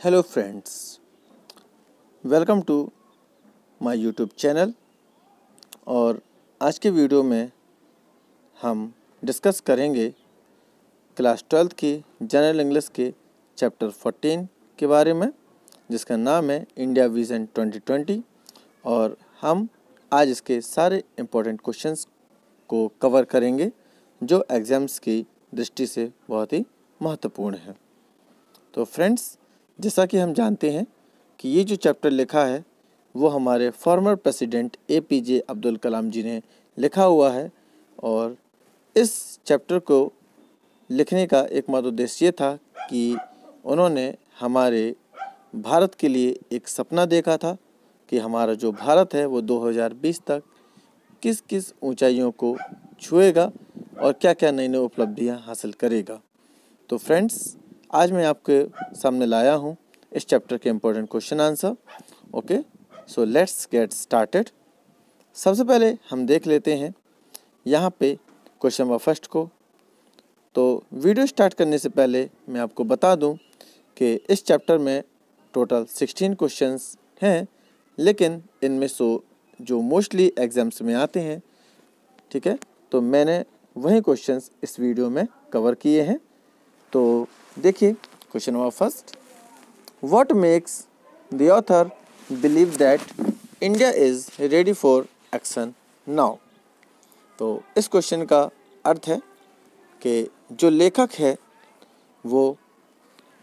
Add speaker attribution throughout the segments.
Speaker 1: Hello friends, welcome to my YouTube channel. और आज के वीडियो में हम डिस्कस करेंगे क्लास 12th की जनरल इंग्लिश के चैप्टर 14 के बारे में, जिसका नाम है इंडिया विज़न 2020। और हम आज इसके सारे इम्पोर्टेंट क्वेश्चंस को कवर करेंगे जो एग्ज़ाम्स की दृष्टि से बहुत ही महत्वपूर्ण है। तो फ्रेंड्स, जैसा कि हम जानते हैं कि ये जो चैप्टर लिखा है वो हमारे former president APJ Abdul Kalam जी ने लिखा हुआ है। और इस चैप्टर को लिखने का एकमात्र उद्देश्य ये था कि उन्होंने हमारे भारत के लिए एक सपना देखा था कि हमारा जो भारत है वो 2020 तक किस किस ऊंचाइयों को छुएगा और क्या क्या नई नई उपलब्धियां हासिल करेगा। तो फ्रेंड्स, आज मैं आपके सामने लाया हूँ इस चैप्टर के important question answer. Okay, so let's get started. सबसे पहले हम देख लेते हैं यहाँ पे क्वेश्चन नंबर फर्स्ट को। तो वीडियो स्टार्ट करने से पहले मैं आपको बता दूं कि इस चैप्टर में टोटल 16 क्वेश्चंस हैं, लेकिन इनमें से जो मोस्टली एग्जाम्स में आते हैं, ठीक है, तो मैंने वही क्वेश्चंस इस वीडियो में कवर किए हैं। तो देखिए question number first, what makes the author believe that India is ready for action now. तो इस क्वेश्चन का अर्थ है कि जो लेखक है वो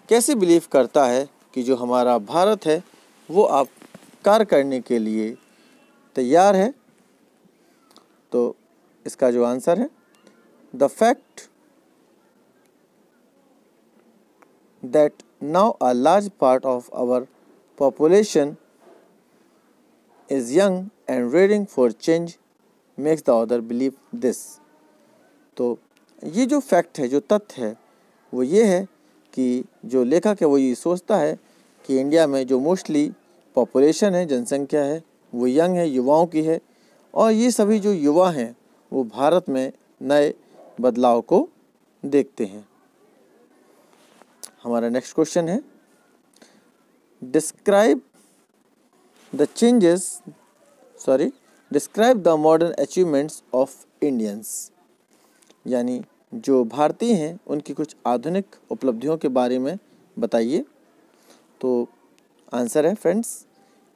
Speaker 1: कैसे बिलीव करता है कि जो हमारा भारत है वो अब कार्य करने के लिए तैयार है। तो इसका जो आंसर है, the fact that now a large part of our population is young and ready for change makes the author believe this। तो ये जो फैक्ट है, जो तथ्य है, वो ये है कि जो लेखक है वो ये सोचता है कि इंडिया में जो मोस्टली पॉपुलेशन है, जनसंख्या है, वो यंग है, युवाओं की है। और ये सभी जो युवा हैं वो भारत में नए बदलाव को देखते हैं। हमारा नेक्स्ट क्वेश्चन है, describe the modern achievements of Indians. यानी जो भारतीय हैं उनकी कुछ आधुनिक उपलब्धियों के बारे में बताइए। तो आंसर है friends,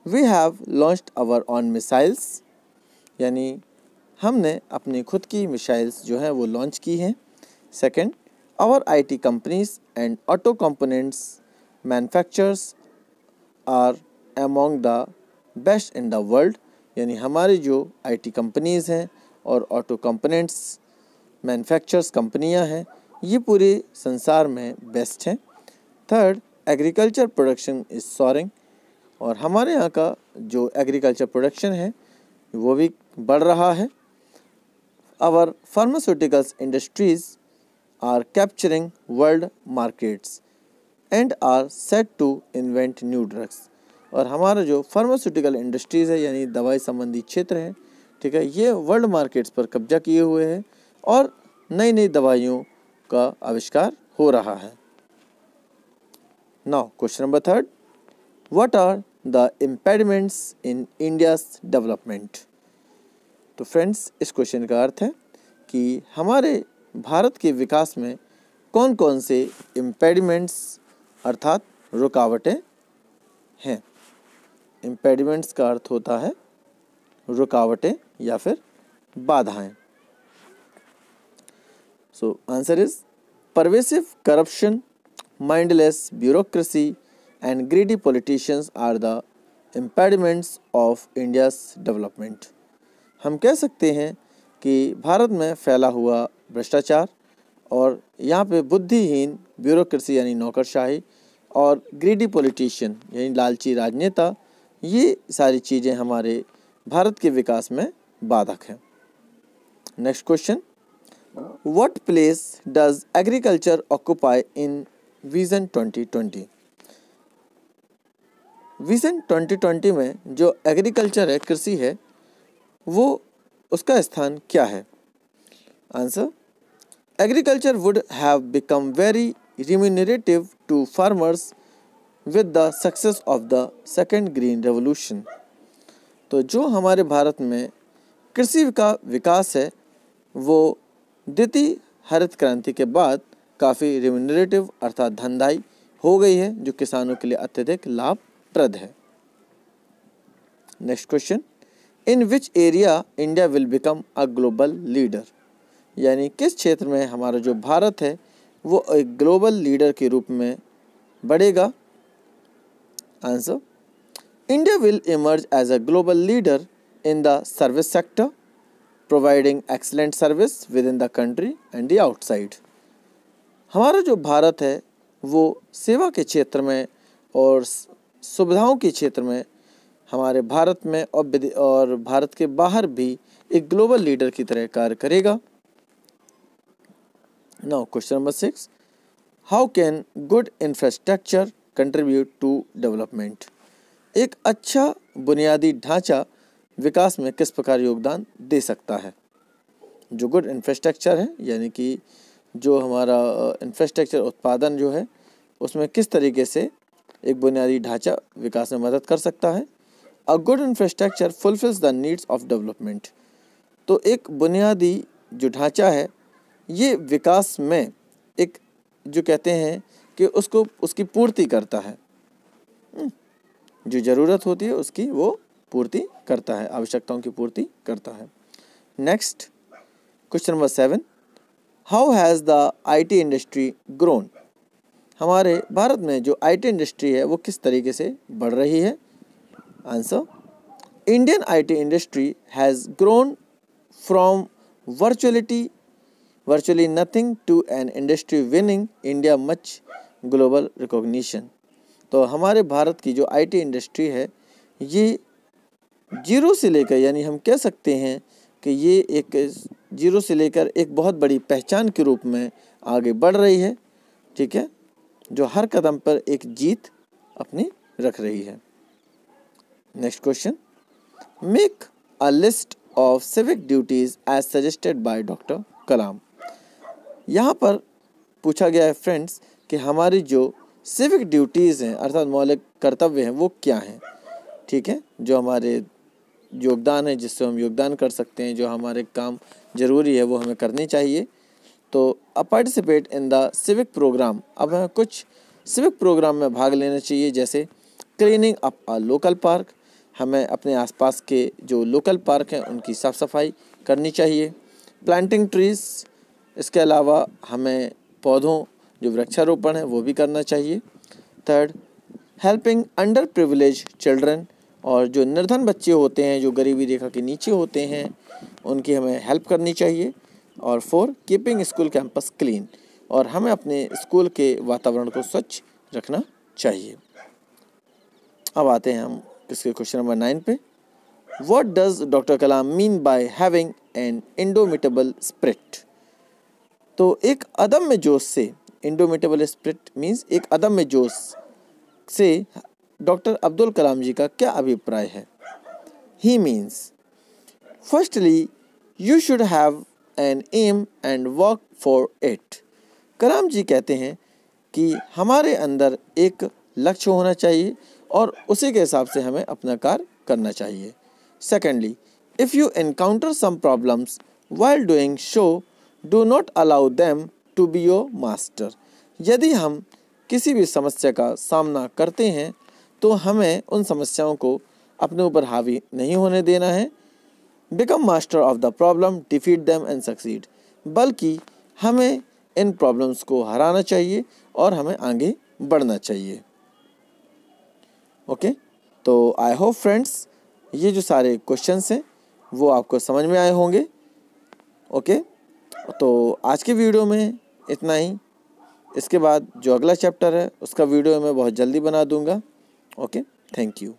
Speaker 1: we have launched our own missiles. यानी हमने अपनी खुद की मिसाइल्स जो हैं वो लॉन्च की हैं। Second, our IT companies and auto components manufacturers are among the best in the world। यानी हमारी जो IT कंपनीज़ हैं और ऑटो कंपोनेंट्स मैन्युफैक्चरर्स कंपनियां हैं ये पूरे संसार में बेस्ट हैं। Third, agriculture production is soaring. और हमारे यहाँ का जो एग्रीकल्चर प्रोडक्शन है वो भी बढ़ रहा है। Our pharmaceuticals industries are capturing world markets and are set to invent new drugs। और हमारा जो फार्मास्यूटिकल इंडस्ट्रीज़ है यानी दवाई संबंधी क्षेत्र है, ठीक है, ये वर्ल्ड मार्केट्स पर कब्जा किए हुए हैं और नई नई दवाइयों का आविष्कार हो रहा है। Now question number third, what are the impediments in India's development. तो फ्रेंड्स, इस क्वेश्चन का अर्थ है कि हमारे भारत के विकास में कौन कौन से इम्पेडिमेंट्स अर्थात रुकावटें हैं। इम्पेडिमेंट्स का अर्थ होता है रुकावटें या फिर बाधाएं। So answer is pervasive corruption, mindless bureaucracy and greedy politicians are the impediments of India's development. हम कह सकते हैं कि भारत में फैला हुआ भ्रष्टाचार और यहाँ पे बुद्धिहीन ब्यूरोक्रेसी यानी नौकरशाही और ग्रीडी पॉलिटिशियन यानी लालची राजनेता, ये सारी चीज़ें हमारे भारत के विकास में बाधक हैं। Next question, what place does agriculture occupy in vision 2020। Vision 2020 में जो एग्रीकल्चर है, कृषि है, वो उसका स्थान क्या है। Answer, agriculture would have become very remunerative to farmers with the success of the second green revolution। तो जो हमारे भारत में कृषि का विकास है वो द्वितीय हरित क्रांति के बाद काफ़ी रिम्यूनरेटिव अर्थात धनदायी हो गई है, जो किसानों के लिए अत्यधिक लाभप्रद है। Next question, in which area India will become a global leader, यानी किस क्षेत्र में हमारा जो भारत है वो एक ग्लोबल लीडर के रूप में बढ़ेगा। Answer, India will emerge as a global leader in the service sector, providing excellent service with in the country and the outside. हमारा जो भारत है वो सेवा के क्षेत्र में और सुविधाओं के क्षेत्र में हमारे भारत में और भारत के बाहर भी एक ग्लोबल लीडर की तरह कार्य करेगा। Now question number 6, how can good infrastructure contribute to development. एक अच्छा बुनियादी ढांचा विकास में किस प्रकार योगदान दे सकता है। जो गुड इंफ्रास्ट्रक्चर है यानी कि जो हमारा इंफ्रास्ट्रक्चर उत्पादन जो है उसमें किस तरीके से एक बुनियादी ढांचा विकास में मदद कर सकता है। A good infrastructure fulfils the needs of development. तो एक बुनियादी जो ढांचा है ये विकास में एक जो कहते हैं कि उसको उसकी पूर्ति करता है, जो ज़रूरत होती है उसकी वो पूर्ति करता है, आवश्यकताओं की पूर्ति करता है। Next question number 7, how has the IT industry grown. हमारे भारत में जो IT इंडस्ट्री है वो किस तरीके से बढ़ रही है। Answer, Indian IT industry has grown from virtually nothing to an industry winning India much global recognition। तो हमारे भारत की जो IT इंडस्ट्री है ये जीरो से लेकर यानी हम कह सकते हैं कि ये एक जीरो से लेकर एक बहुत बड़ी पहचान के रूप में आगे बढ़ रही है, ठीक है, जो हर कदम पर एक जीत अपनी रख रही है। Next question, make a list of civic duties as suggested by doctor Kalam. यहाँ पर पूछा गया है फ्रेंड्स कि हमारी जो सिविक ड्यूटीज़ हैं अर्थात मौलिक कर्तव्य हैं वो क्या हैं, ठीक है, जो हमारे योगदान है जिससे हम योगदान कर सकते हैं, जो हमारे काम ज़रूरी है वो हमें करनी चाहिए। तो participate in the civic programme, अब हमें कुछ सिविक प्रोग्राम में भाग लेना चाहिए, जैसे cleaning up a local park, हमें अपने आसपास के जो लोकल पार्क हैं उनकी साफ़ सफाई करनी चाहिए। प्लांटिंग ट्रीज़, इसके अलावा हमें पौधों जो वृक्षारोपण है वो भी करना चाहिए। Third, helping under privilege children, और जो निर्धन बच्चे होते हैं जो गरीबी रेखा के नीचे होते हैं उनकी हमें हेल्प करनी चाहिए। और 4, कीपिंग स्कूल कैंपस क्लीन, और हमें अपने स्कूल के वातावरण को स्वच्छ रखना चाहिए। अब आते हैं हम इसके क्वेश्चन नंबर 9 पे। What does doctor Kalam mean by having an indomitable spirit. तो एक अदम्य जोश से, इंडोमिटेबल स्पिरिट मीन्स एक अदम्य जोश से डॉक्टर अब्दुल कलाम जी का क्या अभिप्राय है। He means firstly you should have an aim and work for it. Kalam ji कहते हैं कि हमारे अंदर एक लक्ष्य होना चाहिए और उसी के हिसाब से हमें अपना कार्य करना चाहिए। Secondly, if you encounter some problems while doing show, do not allow them to be your master. यदि हम किसी भी समस्या का सामना करते हैं तो हमें उन समस्याओं को अपने ऊपर हावी नहीं होने देना है। Become master of the problem, defeat them and succeed, बल्कि हमें इन प्रॉब्लम्स को हराना चाहिए और हमें आगे बढ़ना चाहिए। ओके, तो आई होप फ्रेंड्स ये जो सारे क्वेश्चंस हैं वो आपको समझ में आए होंगे। ओके, तो आज के वीडियो में इतना ही। इसके बाद जो अगला चैप्टर है उसका वीडियो मैं बहुत जल्दी बना दूंगा। Okay, thank you.